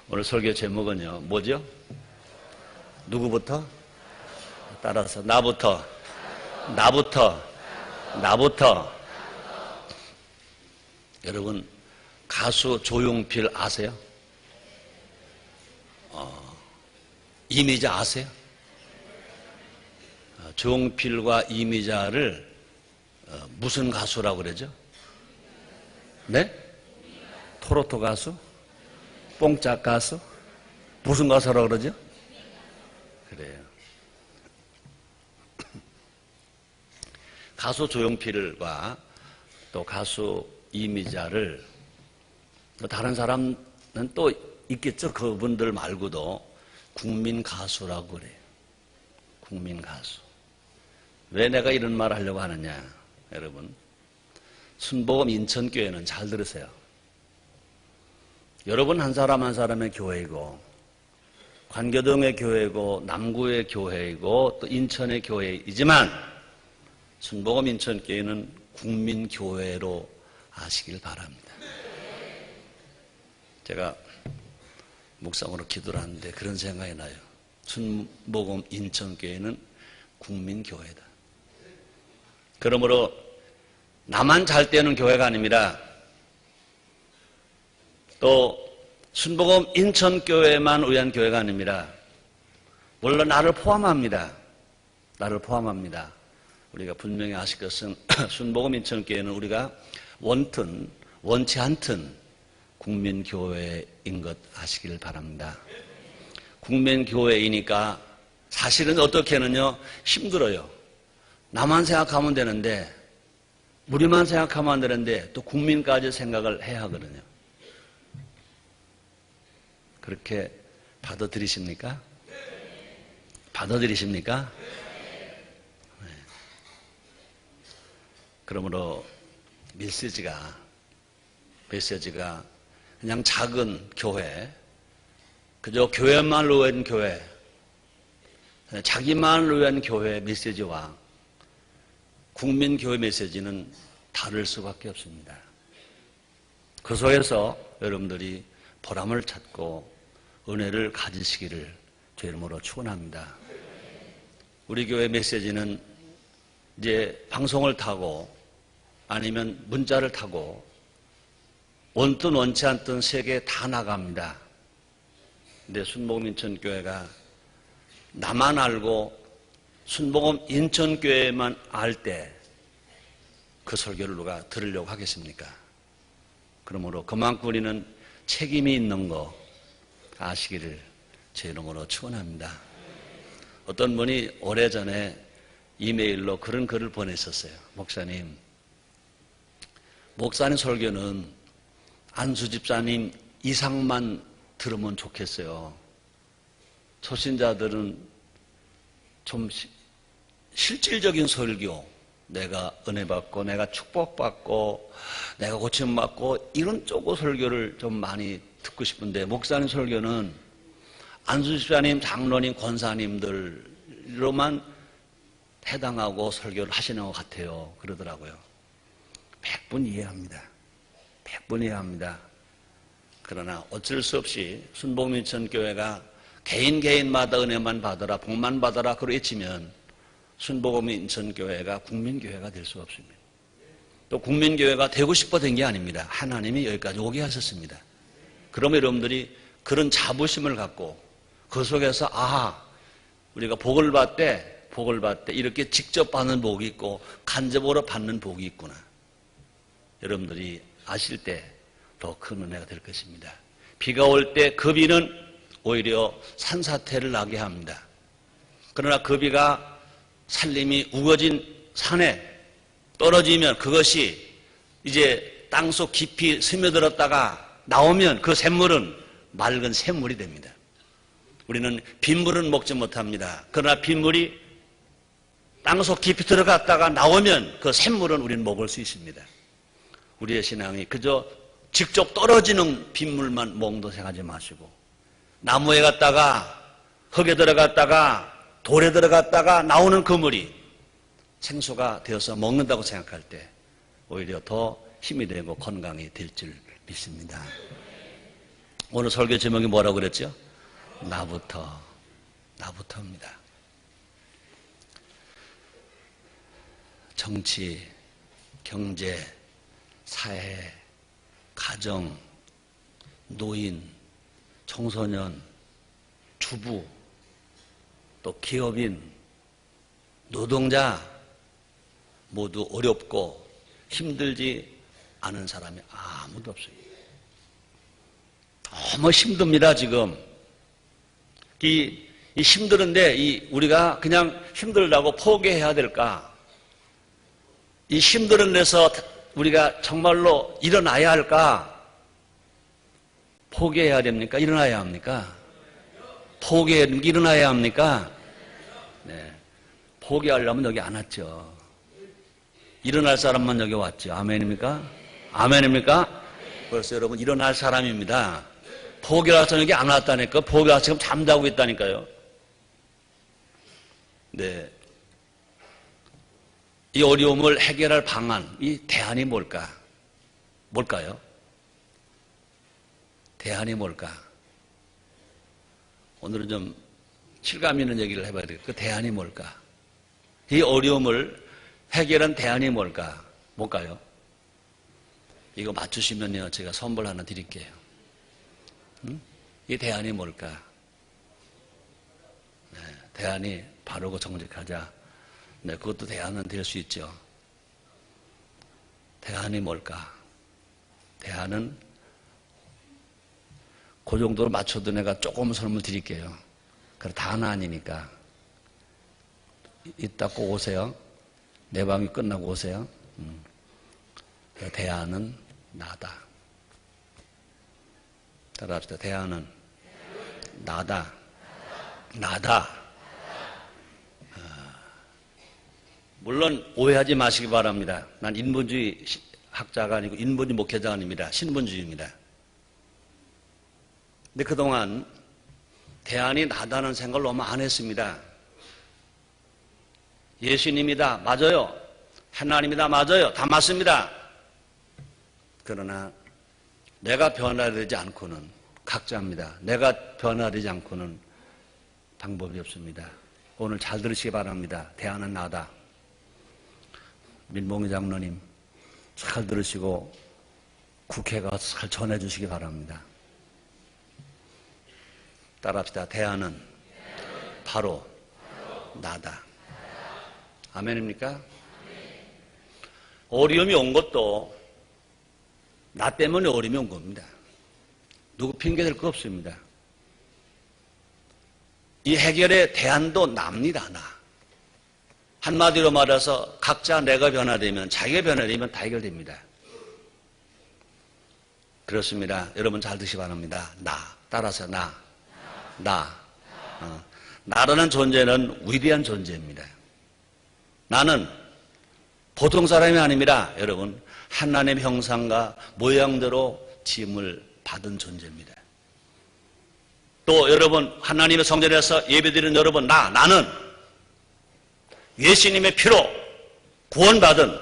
오늘 설교 제목은요, 뭐죠? 누구부터? 따라서 나부터. 여러분, 가수 조용필 아세요? 이미자 아세요? 조용필과 이미자를 무슨 가수라고 그러죠? 네? 토로토 가수? 뽕짝 가수? 무슨 가수라고 그러죠? 그래요. 가수 조용필과 또 가수 이미자를 다른 사람은 또 있겠죠. 그분들 말고도 국민 가수라고 그래요. 국민 가수. 왜 내가 이런 말을 하려고 하느냐, 여러분. 순복음 인천교회는 잘 들으세요. 여러분 한 사람 한 사람의 교회이고, 관교동의 교회이고, 남구의 교회이고, 또 인천의 교회이지만, 순복음 인천교회는 국민교회로 아시길 바랍니다. 제가 묵상으로 기도를 하는데 그런 생각이 나요. 순복음 인천교회는 국민교회다. 그러므로 나만 잘 되는 교회가 아닙니다. 또 순복음 인천교회만 위한 교회가 아닙니다. 물론 나를 포함합니다. 나를 포함합니다. 우리가 분명히 아실 것은 순복음 인천교회는 우리가 원치 않든 국민교회인 것 아시길 바랍니다. 국민교회이니까 사실은 어떻게는요, 힘들어요. 나만 생각하면 되는데, 우리만 생각하면 안 되는데, 또 국민까지 생각을 해야 하거든요. 그렇게 받아들이십니까? 받아들이십니까? 네. 그러므로 메시지가 그냥 작은 교회, 그저 교회만을 위한 교회, 자기만을 위한 교회 메시지와 국민교회 메시지는 다를 수밖에 없습니다. 그 속에서 여러분들이 보람을 찾고 은혜를 가지시기를 주 이름으로 축원합니다. 우리 교회 메시지는 이제 방송을 타고 아니면 문자를 타고 원든 원치 않든 세계에 다 나갑니다. 근데 순복음 인천교회가 나만 알고 순복음 인천교회만 알 때 그 설교를 누가 들으려고 하겠습니까? 그러므로 그만큼 우리는 책임이 있는 거 아시기를 제 이름으로 축원합니다. 어떤 분이 오래전에 이메일로 그런 글을 보냈었어요. 목사님 설교는 안수 집사님 이상만 들으면 좋겠어요. 초신자들은 좀 실질적인 설교, 내가 은혜 받고 내가 축복받고 내가 고침받고 이런 쪽의 설교를 좀 많이 듣고 싶은데, 목사님 설교는 안수 집사님, 장로님, 권사님들로만 해당하고 설교를 하시는 것 같아요. 그러더라고요. 100분 이해합니다. 100분 이해합니다. 그러나 어쩔 수 없이 순복음 인천교회가 개인마다 은혜만 받아라, 복만 받아라 그러 외치면 순복음 인천교회가 국민교회가 될 수 없습니다. 또 국민교회가 되고 싶어 된 게 아닙니다. 하나님이 여기까지 오게 하셨습니다. 그러면 여러분들이 그런 자부심을 갖고 그 속에서 우리가 복을 받되 이렇게 직접 받는 복이 있고 간접으로 받는 복이 있구나. 여러분들이 아실 때 더 큰 은혜가 될 것입니다. 비가 올 때 그 비는 오히려 산사태를 나게 합니다. 그러나 그 비가 산림이 우거진 산에 떨어지면 그것이 이제 땅속 깊이 스며들었다가 나오면 그 샘물은 맑은 샘물이 됩니다. 우리는 빗물은 먹지 못합니다. 그러나 빗물이 땅속 깊이 들어갔다가 나오면 그 샘물은 우리는 먹을 수 있습니다. 우리의 신앙이 그저 직접 떨어지는 빗물만 몽도생하지 마시고, 나무에 갔다가 흙에 들어갔다가 돌에 들어갔다가 나오는 그 물이 생수가 되어서 먹는다고 생각할 때 오히려 더 힘이 되고 건강이 될 줄 믿습니다. 오늘 설교 제목이 뭐라고 그랬죠? 나부터입니다. 정치, 경제, 사회, 가정, 노인, 청소년, 주부, 또 기업인, 노동자 모두 어렵고 힘들지 않은 사람이 아무도 없습니다. 너무 힘듭니다, 지금. 이 힘드는데 우리가 그냥 힘들다고 포기해야 될까? 이 힘든 데서 우리가 정말로 일어나야 할까? 포기해야 됩니까? 일어나야 합니까? 일어나야 합니까? 네. 포기하려면 여기 안 왔죠. 일어날 사람만 여기 왔죠. 아멘입니까? 아멘입니까? 그래서 여러분 일어날 사람입니다. 포기해서 여기 안 왔다니까. 포기해서 지금 잠자고 있다니까요. 네. 이 어려움을 해결할 방안, 이 대안이 뭘까요? 대안이 뭘까? 오늘은 좀 실감 있는 얘기를 해봐야 되겠다. 그 대안이 뭘까? 이 어려움을 해결한 대안이 뭘까요? 이거 맞추시면요, 제가 선물 하나 드릴게요. 이 대안이 뭘까? 네, 대안이 바르고 정직하자. 네, 그것도 대안은 될 수 있죠. 대안이 뭘까? 대안은 그 정도로 맞춰도 내가 조금 설명 드릴게요. 그래, 다는 아니니까. 이따 꼭 오세요. 내 방이 끝나고 오세요. 대안은 나다. 따라합시다. 대안은 나다. 물론 오해하지 마시기 바랍니다. 난 인본주의 학자가 아니고 인본주의 목회자가 아닙니다. 신본주의입니다. 근데 그동안 대안이 나다는 생각을 너무 안 했습니다. 예수님이다. 맞아요. 하나님이다. 맞아요. 다 맞습니다. 그러나 내가 변화되지 않고는 각자입니다. 내가 변화되지 않고는 방법이 없습니다. 오늘 잘 들으시기 바랍니다. 대안은 나다. 민봉희 장로님 잘 들으시고 국회 가서 잘 전해주시기 바랍니다. 따라합시다. 대안은 바로 나다. 아멘입니까? 어려움이 온 것도 나 때문에 어려움이 온 겁니다. 누구 핑계댈 거 없습니다. 이 해결의 대안도 납니다. 나. 한마디로 말해서 각자 내가 변화되면, 자기가 변화되면 다 해결됩니다. 그렇습니다. 여러분 잘 듣시기 바랍니다. 나. 따라서 나. 나라는 존재는 위대한 존재입니다. 나는 보통 사람이 아닙니다. 여러분, 하나님의 형상과 모양대로 지음을 받은 존재입니다. 또 여러분, 하나님의 성전에서 예배드리는 여러분, 나는 예수님의 피로 구원받은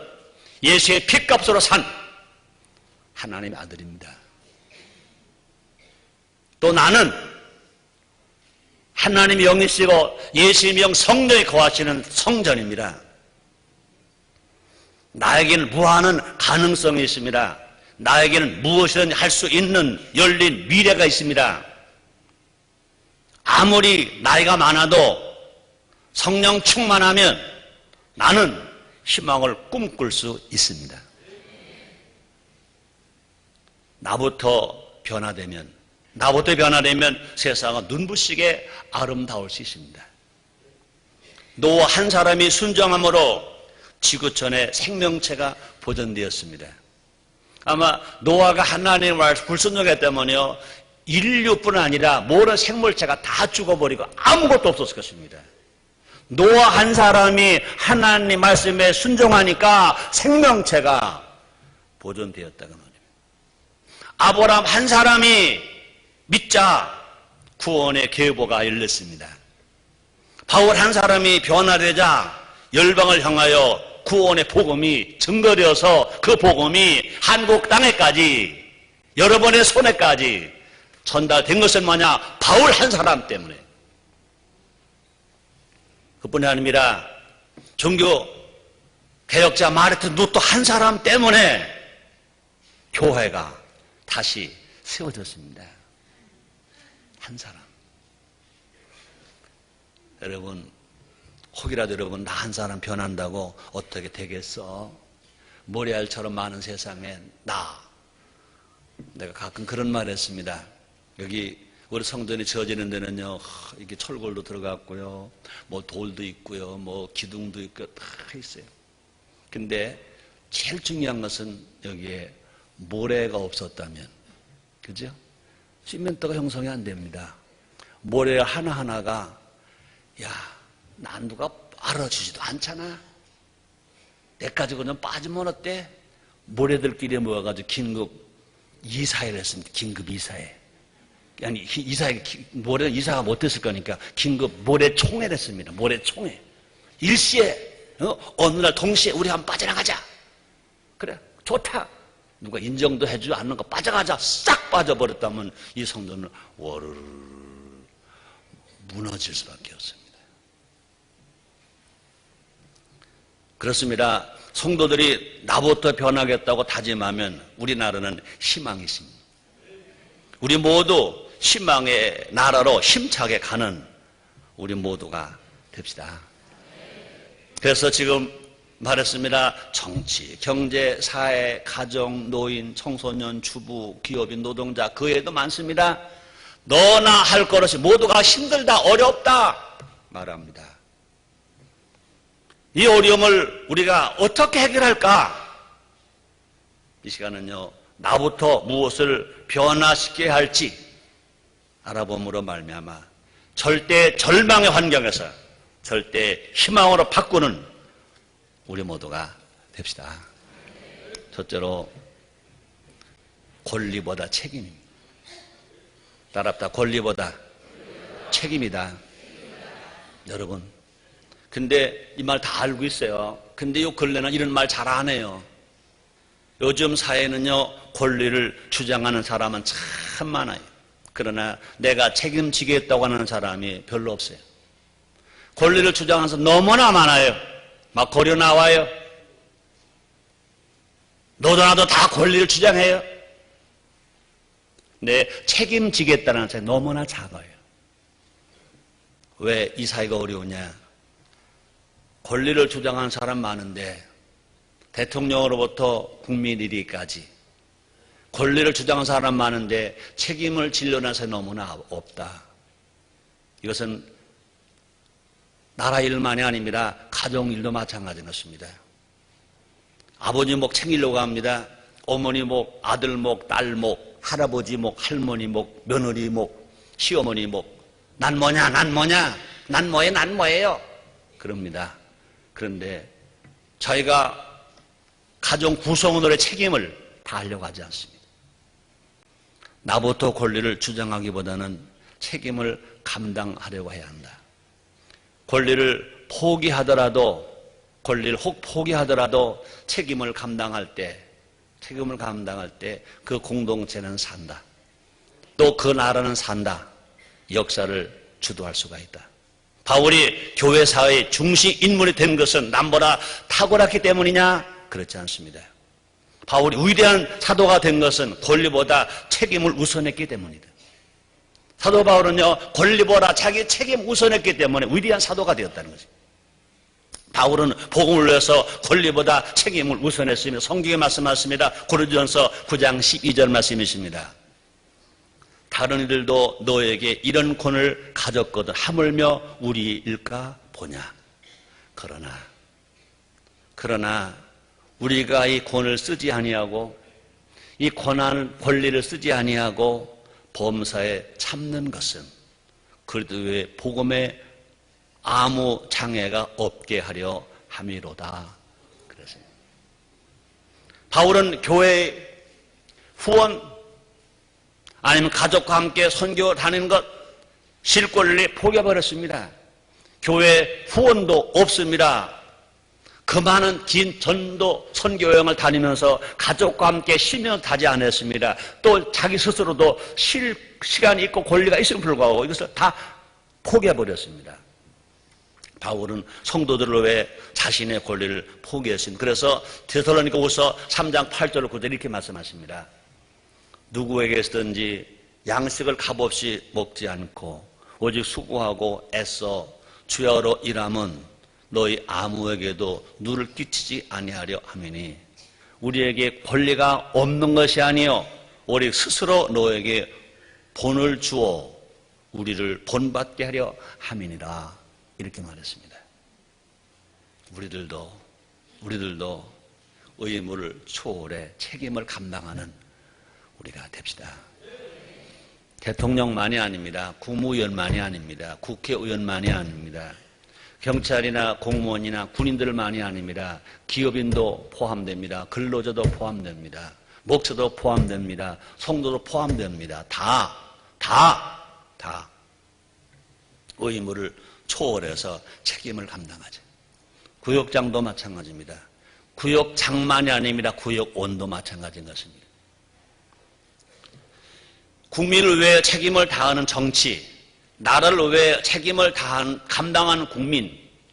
예수의 피값으로 산 하나님의 아들입니다. 또 나는 하나님의 영이시고 예수님의 영 성령이 거하시는 성전입니다. 나에게는 무한한 가능성이 있습니다. 나에게는 무엇이든 할 수 있는 열린 미래가 있습니다. 아무리 나이가 많아도 성령 충만하면 나는 희망을 꿈꿀 수 있습니다. 나부터 변화되면 세상은 눈부시게 아름다울 수 있습니다. 노아 한 사람이 순종함으로 지구촌의 생명체가 보존되었습니다. 아마 노아가 하나님의 말씀 불순종했기 때문에요, 인류뿐 아니라 모든 생물체가 다 죽어버리고 아무것도 없었을 것입니다. 노아 한 사람이 하나님 말씀에 순종하니까 생명체가 보존되었다고 말입니다. 아브라함 한 사람이 믿자 구원의 계보가 열렸습니다. 바울 한 사람이 변화되자 열방을 향하여 구원의 복음이 증거되어서 그 복음이 한국 땅에까지, 여러분의 손에까지 전달된 것은 뭐냐? 바울 한 사람 때문에. 그뿐이 아닙니다. 종교 개혁자 마르틴 루터 한 사람 때문에 교회가 다시 세워졌습니다. 한 사람. 여러분, 혹이라도 여러분 나 한 사람 변한다고 어떻게 되겠어? 모래알처럼 많은 세상에 내가 가끔 그런 말 했습니다. 여기 우리 성전이 지어지는 데는요, 이게 철골도 들어갔고요, 뭐 돌도 있고요, 뭐 기둥도 있고 다 있어요. 근데 제일 중요한 것은 여기에 모래가 없었다면, 그죠? 시멘트가 형성이 안 됩니다. 모래 하나하나가, 난 누가 알아주지도 않잖아. 내까지 그냥 빠지면 어때? 모래들끼리 모여가지고 긴급 이사회를 했습니다. 긴급 이사회. 아니, 모래 이사가 못했을 거니까 긴급 모래총회를 했습니다. 모래총회. 일시에, 어느 날 동시에 우리 한번 빠져나가자. 그래, 좋다. 누가 인정도 해주지 않는 거 빠져가자. 싹 빠져버렸다면 이 성도는 워르르 무너질 수밖에 없습니다. 그렇습니다. 성도들이 나부터 변하겠다고 다짐하면 우리나라는 희망이 있습니다. 우리 모두 희망의 나라로 힘차게 가는 우리 모두가 됩시다. 그래서 지금 말했습니다. 정치, 경제, 사회, 가정, 노인, 청소년, 주부, 기업인, 노동자 그 외에도 많습니다. 너나 할 것이 모두가 힘들다, 어렵다 말합니다. 이 어려움을 우리가 어떻게 해결할까? 이 시간은요, 나부터 무엇을 변화시켜야 할지 알아봄으로 말미암아 절대 절망의 환경에서 절대 희망으로 바꾸는 우리 모두가 됩시다. 첫째로 권리보다 책임입니다. 따랍다. 권리보다 책임이다. 여러분, 근데 이 말 다 알고 있어요. 근데 요 근래는 이런 말 잘 안 해요. 요즘 사회는요, 권리를 주장하는 사람은 참 많아요. 그러나 내가 책임지겠다고 하는 사람이 별로 없어요. 권리를 주장하는 사람 너무나 많아요. 막 거려 나와요. 너도 나도 다 권리를 주장해요. 근데 책임지겠다는 사람이 너무나 작아요. 왜 이 사회가 어려우냐? 권리를 주장하는 사람 많은데 대통령으로부터 국민 1위까지 권리를 주장하는 사람 많은데 책임을 지려는 사람이 너무나 없다. 이것은 나라 일만이 아닙니다. 가정 일도 마찬가지 것입니다. 아버지 목 챙기려고 합니다. 어머니 목, 아들 목, 딸 목, 할아버지 목, 할머니 목, 며느리 목, 시어머니 목. 난 뭐냐, 난 뭐냐, 난 뭐예요, 난 뭐예요. 그럽니다. 그런데 저희가 가정 구성원들의 책임을 다하려고 하지 않습니다. 나부터 권리를 주장하기보다는 책임을 감당하려고 해야 한다. 권리를 포기하더라도, 권리를 혹 포기하더라도 책임을 감당할 때 그 공동체는 산다. 또 그 나라는 산다. 역사를 주도할 수가 있다. 바울이 교회 사회의 중심 인물이 된 것은 남보다 탁월했기 때문이냐? 그렇지 않습니다. 바울이 위대한 사도가 된 것은 권리보다 책임을 우선했기 때문이다. 사도 바울은요, 권리보다 자기 책임 우선했기 때문에 위대한 사도가 되었다는 거죠. 바울은 복음을 위해서 권리보다 책임을 우선했으며 성경에 말씀하십니다. 고린도전서 9장 12절 말씀이십니다. 다른 이들도 너에게 이런 권을 가졌거든 하물며 우리 일까 보냐. 그러나 우리가 이 권을 쓰지 아니하고 이 권리를 쓰지 아니하고 범사에 참는 것은 그래도 왜 복음에 아무 장애가 없게 하려 함이로다. 그래서 바울은 교회 후원 아니면 가족과 함께 선교 다니는 것 실권리 포기해버렸습니다. 교회 후원도 없습니다. 그 많은 긴 전도 선교 여행을 다니면서 가족과 함께 쉬며 다지 않았습니다. 또 자기 스스로도 시간이 있고 권리가 있음을 불구하고 이것을 다 포기해버렸습니다. 바울은 성도들을 위해 자신의 권리를 포기했습니다. 그래서 데살로니가후서 3장 8절 9절 이렇게 말씀하십니다. 누구에게서든지 양식을 값없이 먹지 않고 오직 수고하고 애써 주야로 일함은 너희 아무에게도 누를 끼치지 아니하려 함이니 우리에게 권리가 없는 것이 아니요 오직 스스로 너에게 본을 주어 우리를 본받게 하려 함이니라. 이렇게 말했습니다. 우리들도 의무를 초월해 책임을 감당하는 우리가 됩시다. 대통령만이 아닙니다. 국무위원만이 아닙니다. 국회의원만이 아닙니다. 경찰이나 공무원이나 군인들만이 아닙니다. 기업인도 포함됩니다. 근로자도 포함됩니다. 목사도 포함됩니다. 성도도 포함됩니다. 다 의무를 초월해서 책임을 감당하죠. 구역장도 마찬가지입니다. 구역장만이 아닙니다. 구역원도 마찬가지인 것입니다. 국민을 위해 책임을 다하는 정치, 나라를 위해 책임을 감당하는 국민,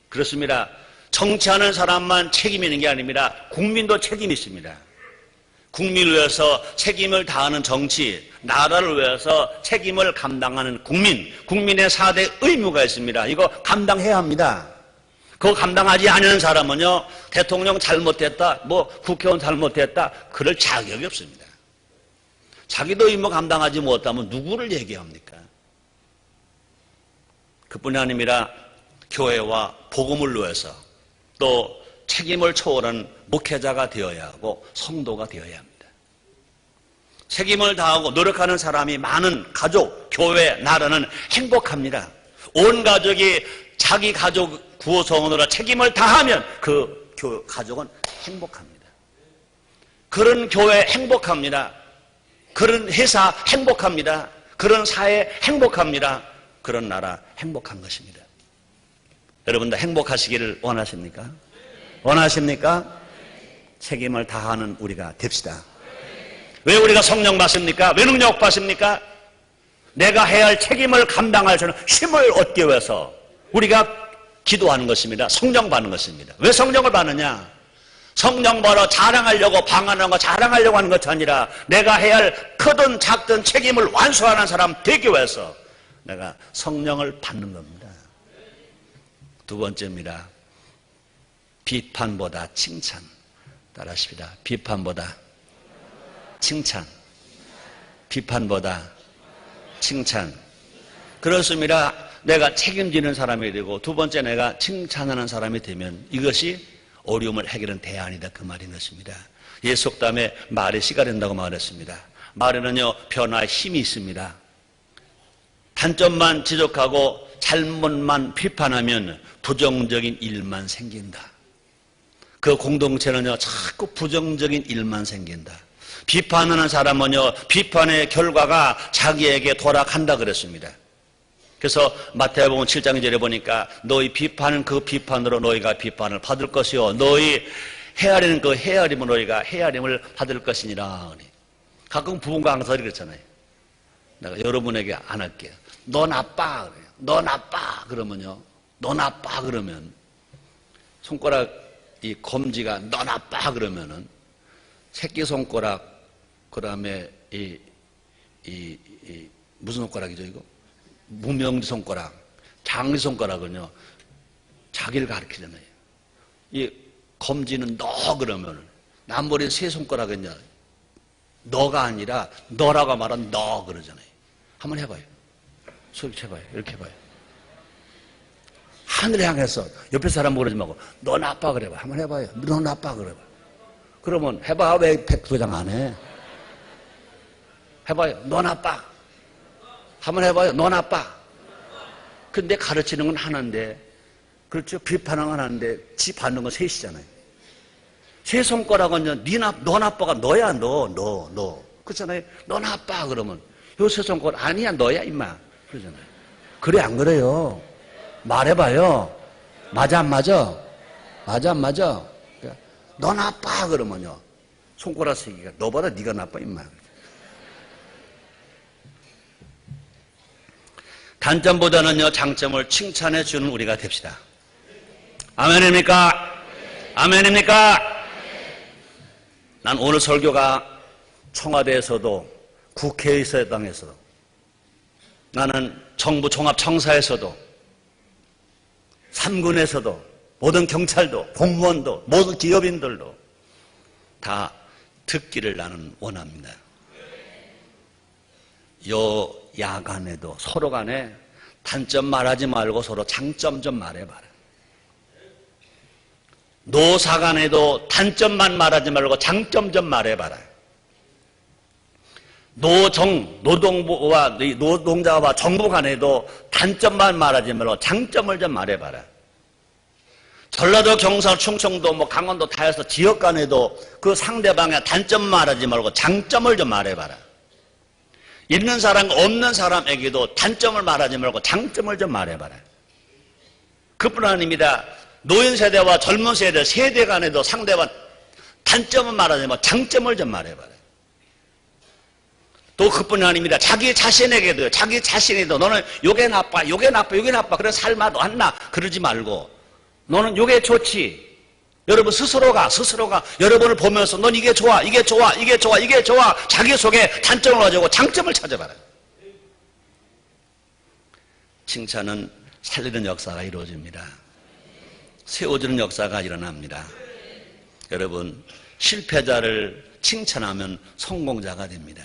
그렇습니다. 정치하는 사람만 책임이 있는 게 아닙니다. 국민도 책임이 있습니다. 국민을 위해서 책임을 다하는 정치, 나라를 위해서 책임을 감당하는 국민, 국민의 4대 의무가 있습니다. 이거 감당해야 합니다. 그거 감당하지 않는 사람은요, 대통령 잘못했다, 국회의원 잘못했다, 그럴 자격이 없습니다. 자기도 의무 감당하지 못하면 누구를 얘기합니까? 그뿐이 아닙니다. 교회와 복음을 위해서 또 책임을 초월한 목회자가 되어야 하고 성도가 되어야 합니다. 책임을 다하고 노력하는 사람이 많은 가족, 교회, 나라는 행복합니다. 온 가족이 자기 가족 구성원으로 책임을 다하면 그 가족은 행복합니다. 그런 교회 행복합니다. 그런 회사 행복합니다. 그런 사회 행복합니다. 그런 나라 행복한 것입니다. 여러분 다 행복하시기를 원하십니까? 원하십니까? 책임을 다하는 우리가 됩시다. 왜 우리가 성령 받습니까? 왜 능력 받습니까? 내가 해야 할 책임을 감당할 수 있는 힘을 얻기 위해서 우리가 기도하는 것입니다. 성령 받는 것입니다. 왜 성령을 받느냐? 성령 받아 자랑하려고 방언하는 거 자랑하려고 하는 것이 아니라 내가 해야 할 크든 작든 책임을 완수하는 사람 되기 위해서 내가 성령을 받는 겁니다. 두 번째입니다. 비판보다 칭찬. 따라하십니다. 비판보다 칭찬. 비판보다 칭찬. 그렇습니다. 내가 책임지는 사람이 되고 두 번째 내가 칭찬하는 사람이 되면 이것이 어려움을 해결하는 대안이다. 그 말인 것입니다. 예수 속담에 말의 씨가 된다고 말했습니다. 말에는요 변화의 힘이 있습니다. 단점만 지적하고 잘못만 비판하면 부정적인 일만 생긴다. 그 공동체는요 자꾸 부정적인 일만 생긴다. 비판하는 사람은요 비판의 결과가 자기에게 돌아간다 그랬습니다. 그래서 마태복음 7장 2절에 보니까 너희 비판은 그 비판으로 너희가 비판을 받을 것이요 너희 헤아리는 그 헤아림으로 너희가 헤아림을 받을 것이니라. 가끔 부부가 항상 그랬잖아요. 내가 여러분에게 안 할게요. 너 나빠 그래요. 너 나빠 그러면요. 너 나빠 그러면 손가락 이 검지가 너 나빠 그러면은 새끼손가락 그다음에 무슨 손가락이죠 이거? 무명지 손가락, 장지 손가락은요 자기를 가리키잖아요. 이 검지는 너 그러면 남머리 세 손가락은요 너가 아니라 너라고 말하면 너 그러잖아요. 한번 해봐요. 소리 해봐요. 이렇게 해봐요. 하늘을 향해서 옆에 사람 그러지 말고 너 나빠 그래봐. 한번 해봐요. 너 나빠 그래봐. 그러면 해봐. 왜 백도장 안 해? 해봐요. 너 나빠. 한번 해봐요. 너 나빠. 근데 가르치는 건 하나인데, 그렇죠? 비판하는 건 하나인데, 지 받는 건 셋이잖아요. 세 손가락은요, 너 나빠가 너야, 너. 그렇잖아요? 너 나빠, 그러면. 요 세 손가락, 아니야, 너야, 임마. 그러잖아요. 그래, 안 그래요? 말해봐요. 맞아, 안 맞아? 맞아, 안 맞아? 그러니까 너 나빠, 그러면요. 손가락 세 개가, 너보다 네가 나빠, 임마. 단점보다는요, 장점을 칭찬해 주는 우리가 됩시다. 아멘입니까? 아멘입니까? 난 오늘 설교가 청와대에서도 국회의사당에서도 나는 정부 종합청사에서도 3군에서도 모든 경찰도 공무원도 모든 기업인들도 다 듣기를 나는 원합니다. 요 야간에도 서로 간에 단점 말하지 말고 서로 장점 좀 말해봐라. 노사 간에도 단점만 말하지 말고 장점 좀 말해봐라. 노동부와 노동자와 정부 간에도 단점만 말하지 말고 장점을 좀 말해봐라. 전라도, 경상, 충청도, 강원도 다 해서 지역 간에도 그 상대방의 단점 말하지 말고 장점을 좀 말해봐라. 있는 사람과 없는 사람에게도 단점을 말하지 말고 장점을 좀 말해봐라. 그뿐 아닙니다. 노인 세대와 젊은 세대 간에도 상대와 단점을 말하지 말고 장점을 좀 말해봐라. 또 그뿐이 아닙니다. 자기 자신에게도요. 자기 자신에도 너는 요게 나빠, 요게 나빠, 요게 나빠. 그래 삶아 왔나? 그러지 말고 너는 요게 좋지. 여러분 스스로가 여러분을 보면서 넌 이게 좋아, 이게 좋아, 이게 좋아, 이게 좋아. 자기 속에 단점을 가지고 장점을 찾아봐라. 칭찬은 살리는 역사가 이루어집니다. 세워주는 역사가 일어납니다. 여러분 실패자를 칭찬하면 성공자가 됩니다.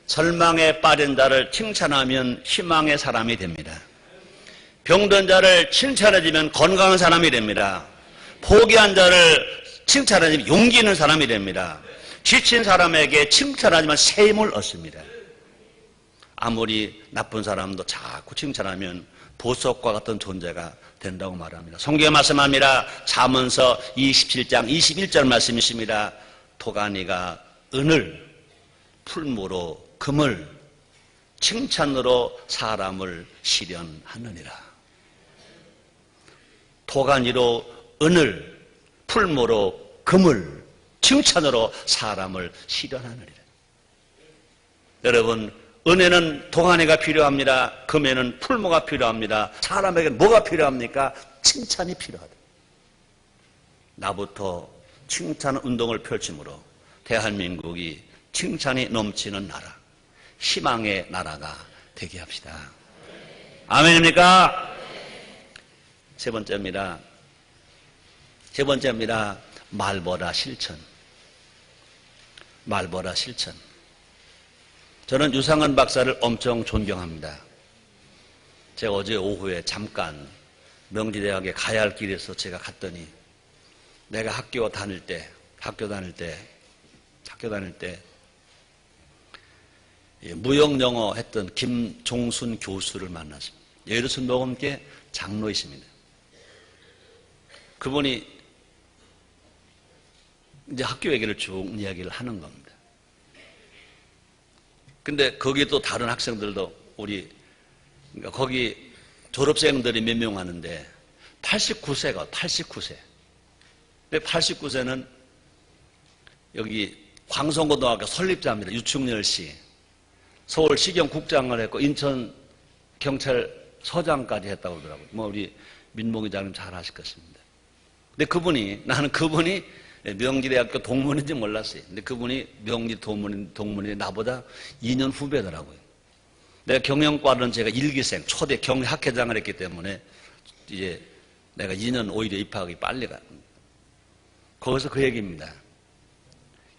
절망에 빠진 자를 칭찬하면 희망의 사람이 됩니다. 병든 자를 칭찬해주면 건강한 사람이 됩니다. 포기한 자를 칭찬해주면 용기 있는 사람이 됩니다. 지친 사람에게 칭찬하지만 새 힘을 얻습니다. 아무리 나쁜 사람도 자꾸 칭찬하면 보석과 같은 존재가 된다고 말합니다. 성경에 말씀합니다. 잠언서 27장 21절 말씀이십니다. 도가니가 은을, 풀무로 금을, 칭찬으로 사람을 시련하느니라. 도가니로 은을, 풀무로 금을, 칭찬으로 사람을 시련하느니라. 여러분 은에는 도가니가 필요합니다. 금에는 풀무가 필요합니다. 사람에게는 뭐가 필요합니까? 칭찬이 필요하다. 나부터 칭찬 운동을 펼침으로 대한민국이 칭찬이 넘치는 나라, 희망의 나라가 되게 합시다. 아멘입니까? 세 번째입니다. 말보다 실천. 말보다 실천. 저는 유상은 박사를 엄청 존경합니다. 제가 어제 오후에 잠깐 명지대학에 가야 할 길에서 제가 갔더니 내가 학교 다닐 때 무역영어 했던 김종순 교수를 만났습니다. 예루순복음교회 장로이십니다. 그분이 이제 학교 얘기를 쭉 이야기를 하는 겁니다. 근데 거기 또 다른 학생들도 그러니까 거기 졸업생들이 몇 명 하는데 89세가 89세. 근데 89세는 여기 광성고등학교 설립자입니다. 유충렬 씨. 서울시경국장을 했고 인천경찰서장까지 했다고 그러더라고요. 우리 민봉 기자님 잘 아실 것입니다. 근데 나는 그분이 명지대학교 동문인지 몰랐어요. 근데 그분이 명지 동문인데 나보다 2년 후배더라고요. 내가 경영과는 제가 1기생, 초대 경학회장을 했기 때문에 이제 내가 2년 오히려 입학하기 빨리 가. 거기서 그 얘기입니다.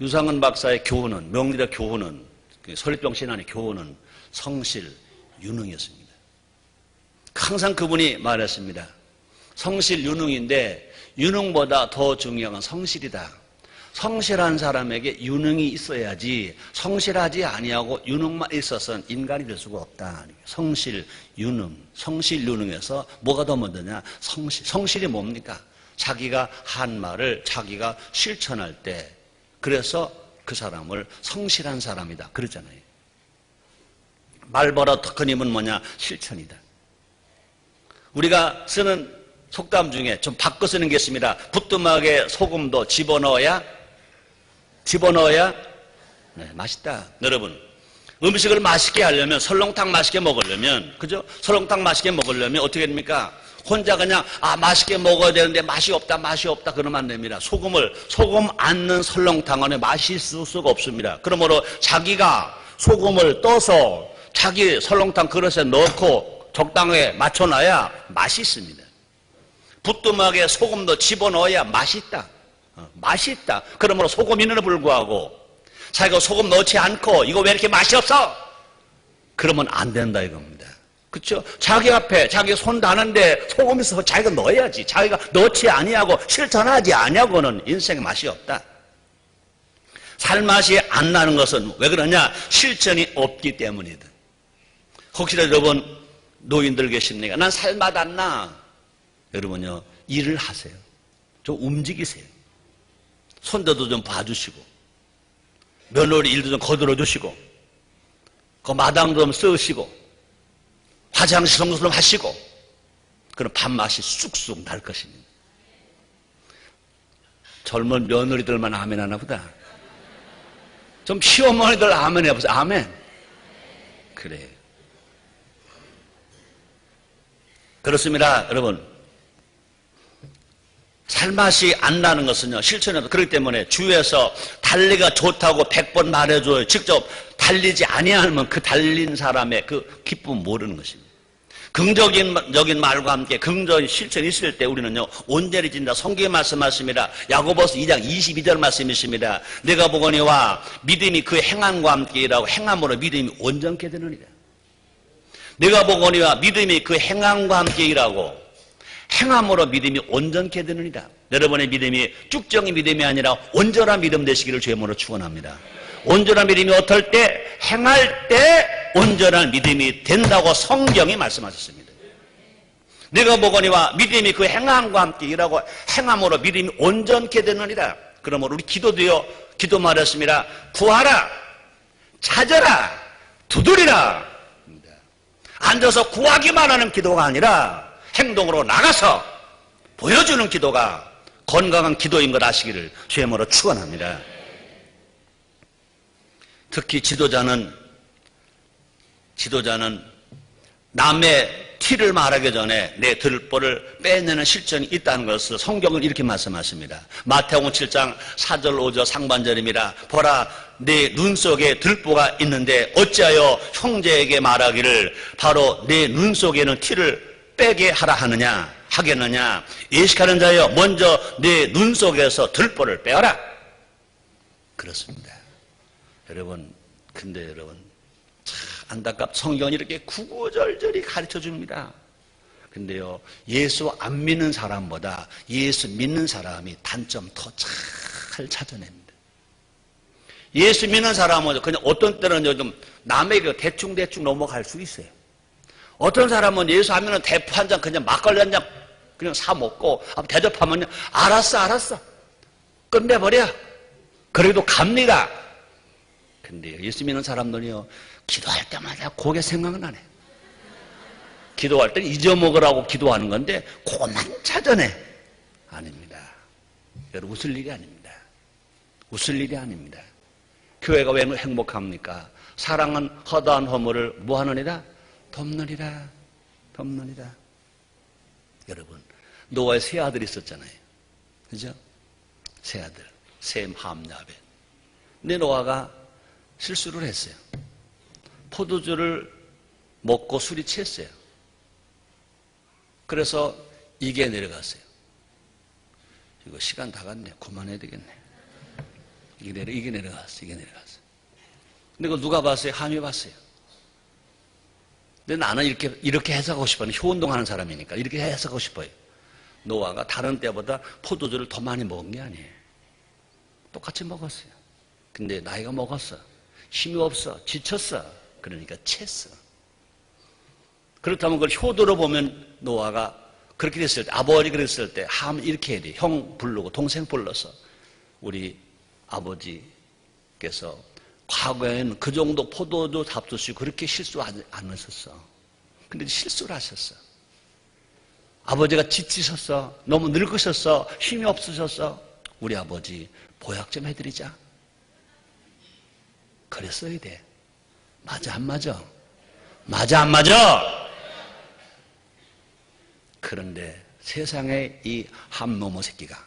유상은 박사의 교훈은, 명지대 교훈은, 설립종 신안의 교훈은 성실, 유능이었습니다. 항상 그분이 말했습니다. 성실, 유능인데 유능보다 더 중요한 건 성실이다. 성실한 사람에게 유능이 있어야지 성실하지 아니하고 유능만 있어서는 인간이 될 수가 없다. 성실, 유능에서 뭐가 더 먼저냐? 성실이 뭡니까? 자기가 한 말을 자기가 실천할 때 그래서 그 사람을 성실한 사람이다. 그러잖아요. 말보다 더 큰 힘은 뭐냐? 실천이다. 우리가 쓰는 속담 중에 좀 바꿔 쓰는 게 있습니다. 부뚜막에 소금도 집어넣어야 네, 맛있다. 여러분 음식을 맛있게 하려면, 설렁탕 맛있게 먹으려면, 그죠? 설렁탕 맛있게 먹으려면 어떻게 됩니까? 혼자 그냥, 맛있게 먹어야 되는데 맛이 없다, 그러면 안 됩니다. 소금 안 넣은 설렁탕은 맛이 있을 수가 없습니다. 그러므로 자기가 소금을 떠서 자기 설렁탕 그릇에 넣고 적당하게 맞춰놔야 맛이 있습니다. 부뚜막에 소금도 집어넣어야 맛있다. 맛있다. 그러므로 소금인에도 불구하고 자기가 소금 넣지 않고 이거 왜 이렇게 맛이 없어? 그러면 안 된다 이겁니다. 그렇죠? 자기 앞에 자기 손 다는데 소금 있어서 자기가 넣어야지. 자기가 넣지 아니하고 실천하지 아니하고는 인생에 맛이 없다. 살맛이 안 나는 것은 왜 그러냐? 실천이 없기 때문이다. 혹시나 여러분 노인들 계십니까? 난 살맛 안 나. 여러분요, 일을 하세요. 좀 움직이세요. 손자도 좀 봐주시고, 며느리 일도 좀 거들어 주시고, 그 마당도 좀 쓰시고, 화장실 청소 좀 하시고, 그럼 밥맛이 쑥쑥 날 것입니다. 젊은 며느리들만 아멘 하나 보다. 좀 시어머니들 아멘 해보세요. 아멘. 그래요. 그렇습니다, 여러분. 살맛이 안 나는 것은요, 실천해도 그렇기 때문에 주위에서 달리기가 좋다고 100번 말해줘요. 직접 달리지 아니하면 그 달린 사람의 그 기쁨을 모르는 것입니다. 긍정적인 말과 함께 긍정적인 실천이 있을 때 우리는요, 온전해진다. 성경에 말씀하십니다. 야고보서 2장 22절 말씀이십니다. 내가 보거니와 믿음이 그 행함과 함께 일하고 행함으로 믿음이 온전케 되느니라. 내가 보거니와 믿음이 그 행함과 함께 일하고 행함으로 믿음이 온전케 되느니라. 여러분의 믿음이 쭉정의 믿음이 아니라 온전한 믿음 되시기를 주의 이름으로 축원합니다. 온전한 믿음이 어떨 때? 행할 때 온전한 믿음이 된다고 성경이 말씀하셨습니다. 내가 보거니와 믿음이 그 행함과 함께 일하고 행함으로 믿음이 온전케 되느니라. 그러므로 우리 기도도요, 기도 말했습니다. 구하라, 찾아라, 두드리라. 앉아서 구하기만 하는 기도가 아니라 행동으로 나가서 보여주는 기도가 건강한 기도인 것 아시기를 주의 이름으로 축원합니다. 특히 지도자는 남의 티를 말하기 전에 내 들보를 빼내는 실천이 있다는 것을 성경은 이렇게 말씀하십니다. 마태복음 7장 4절 5절 상반절입니다. 보라, 내 눈 속에 들보가 있는데 어찌하여 형제에게 말하기를 바로 내 눈 속에는 티를 빼게 하라 하겠느냐. 예식하는 자여, 먼저 내 눈 속에서 들보를 빼어라. 그렇습니다. 여러분, 근데 여러분, 참 안타깝. 성경이 이렇게 구구절절히 가르쳐 줍니다. 근데요, 예수 안 믿는 사람보다 예수 믿는 사람이 단점 더 잘 찾아냅니다. 예수 믿는 사람은 그냥 어떤 때는 좀 남에게 대충 넘어갈 수 있어요. 어떤 사람은 예수 하면은 대포 한 잔 그냥 막걸리 한 잔 그냥 사 먹고 대접하면요, 알았어 끝내버려. 그래도 갑니다. 근데 예수 믿는 사람들이요, 기도할 때마다 그게 생각나네. 기도할 때 잊어먹으라고 기도하는 건데 그것만 찾아내. 아닙니다. 여러분, 웃을 일이 아닙니다. 웃을 일이 아닙니다. 교회가 왜 행복합니까? 사랑은 허다한 허물을 뭐하느니라? 덮느니라. 여러분, 노아의 세 아들이 있었잖아요. 그죠? 세 아들, 셈, 함, 야벳. 근데 노아가 실수를 했어요. 포도주를 먹고 술이 취했어요. 그래서 이게 내려갔어요. 이거 시간 다 갔네. 그만해야 되겠네. 이게 내려갔어. 근데 그걸 누가 봤어요? 함이 봤어요. 근데 나는 이렇게 해석하고 싶어요. 효운동하는 사람이니까 이렇게 해석하고 싶어요. 노아가 다른 때보다 포도주를 더 많이 먹은 게 아니에요. 똑같이 먹었어요. 근데 나이가 먹었어. 힘이 없어. 지쳤어. 그러니까 챘어. 그렇다면 그걸 효도로 보면 노아가 그렇게 됐을 때, 아버지 그랬을 때 함 이렇게 해야 돼. 형 부르고 동생 불러서 우리 아버지께서 과거에는 그 정도 포도주 잡수시고 그렇게 실수 안 하셨어. 근데 실수를 하셨어. 아버지가 지치셨어. 너무 늙으셨어. 힘이 없으셨어. 우리 아버지 보약 좀 해드리자. 그랬어야 돼. 맞아, 안 맞아? 맞아, 안 맞아? 그런데 세상에 이 함노모 새끼가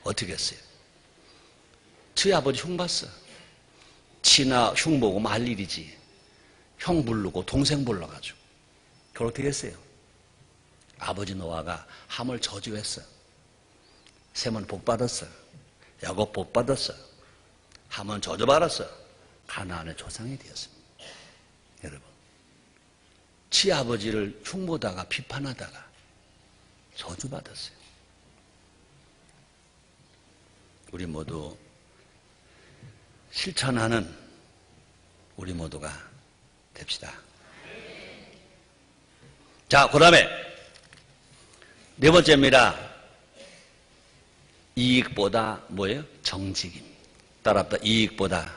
어떻게 했어요? 저희 아버지 흉 봤어. 지나 흉 보고 말 일이지. 형 부르고 동생 불러가지고. 그걸 어떻게 했어요? 아버지 노아가 함을 저주했어. 셈은 복 받았어. 야곱 복 받았어. 함은 저주받았어. 가나안의 조상이 되었습니다. 여러분, 지 아버지를 흉보다가 비판하다가 저주받았어요. 우리 모두 실천하는 우리 모두가 됩시다. 자, 그 다음에 네 번째입니다. 이익보다 뭐예요? 정직입니다. 따라합니다. 이익보다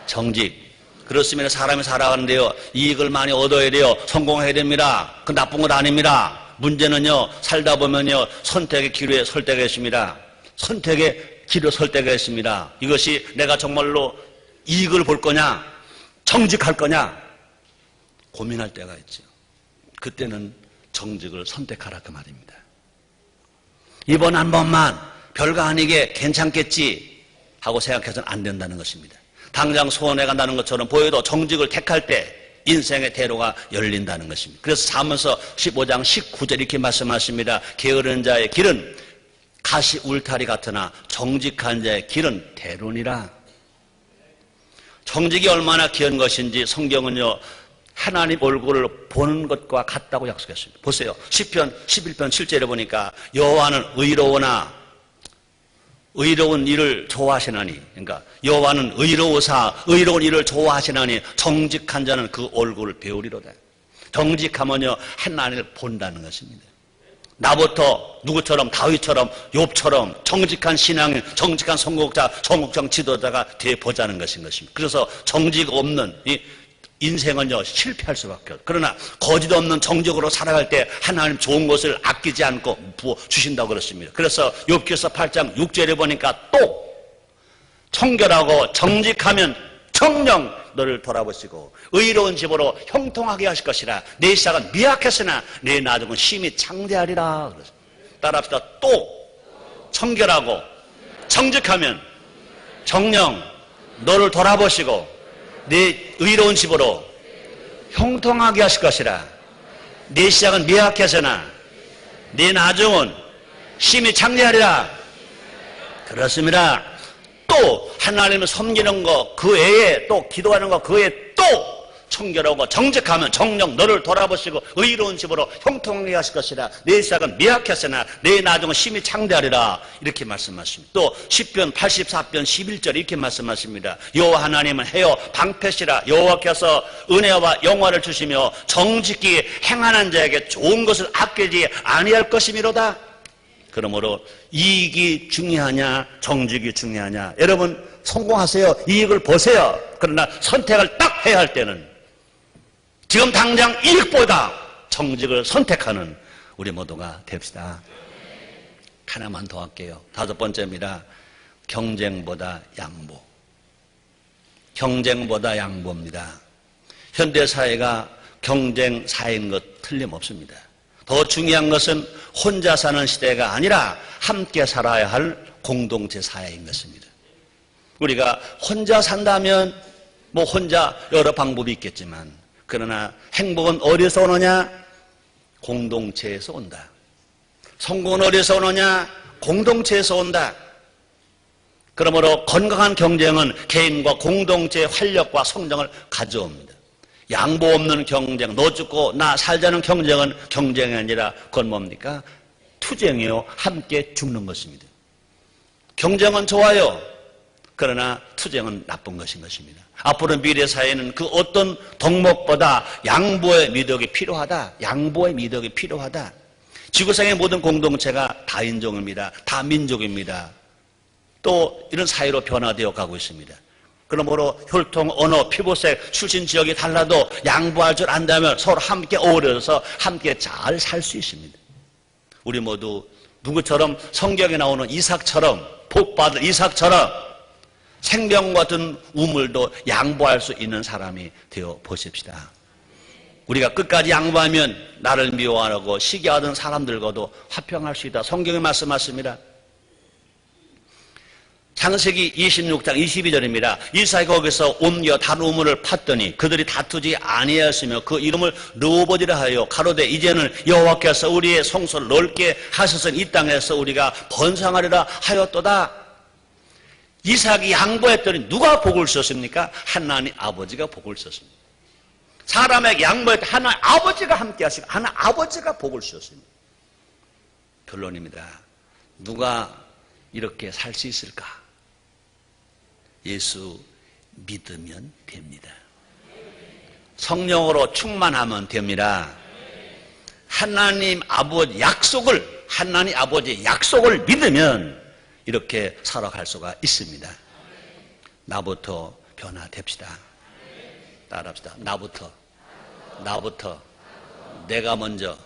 정직. 그렇습니다. 사람이 살아가는데요, 이익을 많이 얻어야 돼요. 성공해야 됩니다. 그 나쁜 건 아닙니다. 문제는요, 살다 보면요, 선택의 기로에 설 때가 있습니다. 선택의 기로 설 때가 있습니다. 이것이 내가 정말로 이익을 볼 거냐, 정직할 거냐, 고민할 때가 있죠. 그때는 정직을 선택하라 그 말입니다. 이번 한 번만 별거 아니게 괜찮겠지 하고 생각해서는 안 된다는 것입니다. 당장 소원해 간다는 것처럼 보여도 정직을 택할 때 인생의 대로가 열린다는 것입니다. 그래서 사무서 15장 19절 이렇게 말씀하십니다. 게으른 자의 길은 가시 울타리 같으나 정직한 자의 길은 대로니라. 정직이 얼마나 귀한 것인지 성경은요, 하나님 얼굴을 보는 것과 같다고 약속했습니다. 보세요. 시편 11편 7절에 보니까 여호와는 의로운 일을 좋아하시나니, 그러니까 여호와는 의로우사 의로운 일을 좋아하시나니 정직한 자는 그 얼굴을 배우리로다. 정직하면요, 하나님을 본다는 것입니다. 나부터 누구처럼, 다윗처럼, 욥처럼 정직한 신앙인, 정직한 선곡자, 정국장 지도자가 되어보자는 것인 것입니다. 그래서 정직 없는 이 인생은요, 실패할 수밖에 없어요. 그러나 거짓 없는 정직으로 살아갈 때 하나님 좋은 것을 아끼지 않고 부어주신다고 그랬습니다. 그래서 욥기서 8장 6절에 보니까 또 청결하고 정직하면 정녕 너를 돌아보시고 의로운 집으로 형통하게 하실 것이라. 내 시작은 미약했으나 내 나중은 심히 창대하리라. 따라합시다. 또 청결하고 정직하면 정녕 너를 돌아보시고 내 의로운 집으로 형통하게 하실 것이라. 내 시작은 미약해서나 내 나중은 심히 창대하리라. 그렇습니다. 또 하나님을 섬기는 것 그 외에, 또 기도하는 것 그 외에 또 청결하고 정직하면 정녕 너를 돌아보시고 의로운 집으로 형통하게 하실 것이라. 내 시작은 미약했으나 내 나중은 심히 창대하리라. 이렇게 말씀하십니다. 또 시편 84편 11절 이렇게 말씀하십니다. 여호와 하나님은 해요 방패시라. 여호와께서 은혜와 영화를 주시며 정직히 행하는 자에게 좋은 것을 아끼지 아니할 것이미로다. 그러므로 이익이 중요하냐, 정직이 중요하냐. 여러분 성공하세요. 이익을 보세요. 그러나 선택을 딱 해야 할 때는 지금 당장 이익보다 정직을 선택하는 우리 모두가 됩시다. 하나만 더 할게요. 다섯 번째입니다. 경쟁보다 양보. 경쟁보다 양보입니다. 현대사회가 경쟁사회인 것 틀림없습니다. 더 중요한 것은 혼자 사는 시대가 아니라 함께 살아야 할 공동체 사회인 것입니다. 우리가 혼자 산다면 뭐 혼자 여러 방법이 있겠지만, 그러나 행복은 어디서 오느냐? 공동체에서 온다. 성공은 어디서 오느냐? 공동체에서 온다. 그러므로 건강한 경쟁은 개인과 공동체의 활력과 성장을 가져옵니다. 양보 없는 경쟁, 너 죽고 나 살자는 경쟁은 경쟁이 아니라 그건 뭡니까? 투쟁이요. 함께 죽는 것입니다. 경쟁은 좋아요. 그러나 투쟁은 나쁜 것인 것입니다. 앞으로 미래 사회는 그 어떤 덕목보다 양보의 미덕이 필요하다. 양보의 미덕이 필요하다. 지구상의 모든 공동체가 다인종입니다. 다민족입니다. 또 이런 사회로 변화되어 가고 있습니다. 그러므로 혈통, 언어, 피부색, 출신 지역이 달라도 양보할 줄 안다면 서로 함께 어우러져서 함께 잘 살 수 있습니다. 우리 모두 누구처럼 성경에 나오는 이삭처럼, 복받을 이삭처럼 생명 같은 우물도 양보할 수 있는 사람이 되어 보십시다. 우리가 끝까지 양보하면 나를 미워하고 시기하던 사람들과도 화평할 수 있다. 성경에 말씀하십니다. 창세기 26장 22절입니다. 이삭이 거기서 옮겨 다른 우물을 팠더니 그들이 다투지 아니하였으며 그 이름을 르호봇이라 하여 가로되 이제는 여호와께서 우리의 성소를 넓게 하셨으니 이 땅에서 우리가 번성하리라 하였도다. 이삭이 양보했더니 누가 복을 줬습니까? 하나님 아버지가 복을 줬습니다. 사람에게 양보할 때 하나님 아버지가 함께 하시고 하나님 아버지가 복을 주셨습니다. 결론입니다. 누가 이렇게 살 수 있을까? 예수 믿으면 됩니다. 성령으로 충만하면 됩니다. 하나님 아버지 약속을 믿으면 이렇게 살아갈 수가 있습니다. 나부터 변화됩시다. 따라합시다. 나부터 내가 먼저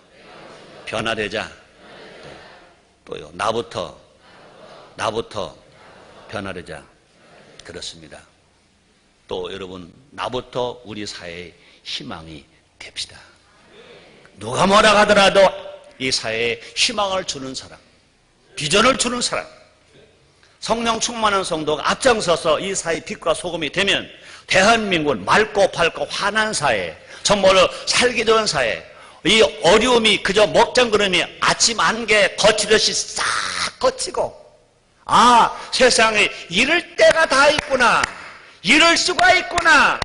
변화되자. 또요. 나부터 변화되자. 그렇습니다. 또 여러분, 나부터 우리 사회의 희망이 됩시다. 누가 뭐라 하더라도 이 사회에 희망을 주는 사람, 비전을 주는 사람, 성령 충만한 성도가 앞장서서 이 사회의 빛과 소금이 되면 대한민국은 맑고 밝고 환한 사회, 정말로 살기 좋은 사회, 이 어려움이 그저 먹장구름이 아침 안개 거치듯이 싹 거치고, 세상에 이럴 때가 다 있구나, 이럴 수가 있구나,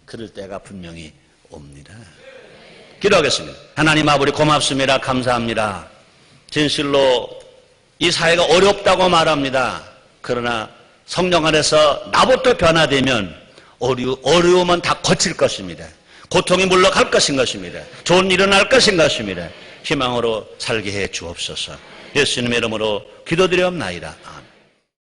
그럴 때가 분명히 옵니다. 기도하겠습니다. 하나님 아버지 고맙습니다. 감사합니다. 진실로 이 사회가 어렵다고 말합니다. 그러나 성령 안에서 나부터 변화되면 어려움은 다 거칠 것입니다. 고통이 물러갈 것인 것입니다. 좋은 일이 일어날 것인 것입니다. 희망으로 살게 해 주옵소서. 예수님의 이름으로 기도드리옵나이다.